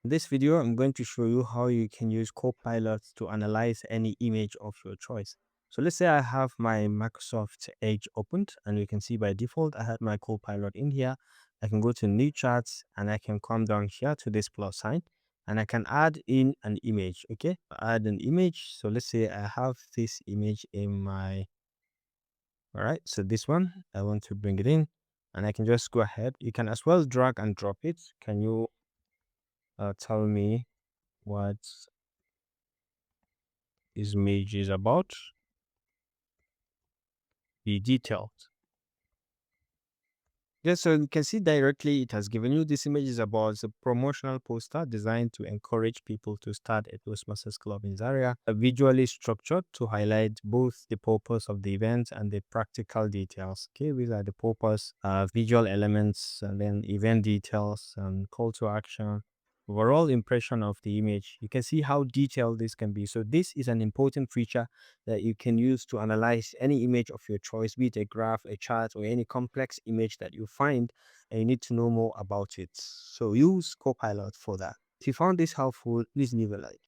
In this video, I'm going to show you how you can use Copilot to analyze any image of your choice. So let's say I have my Microsoft Edge opened, and you can see by default, I had my Copilot in here. I can go to new charts and I can come down here to this plus sign and I can add in an image. Okay, add an image. So let's say I have this image in my, all right. So this one, I want to bring it in and I can just go ahead. You can as well drag and drop it. Can you tell me what this image is about? Be detailed. Yes, so you can see directly it has given you this image is about a promotional poster designed to encourage people to start a Toastmasters club in Zaria, visually structured to highlight both the purpose of the event and the practical details. Okay, these are the purpose, visual elements, and then event details and call to action. Overall impression of the image. You can see how detailed this can be. So this is an important feature that you can use to analyze any image of your choice, be it a graph, a chart, or any complex image that you find and you need to know more about it. So use Copilot for that. If you found this helpful, please leave a like.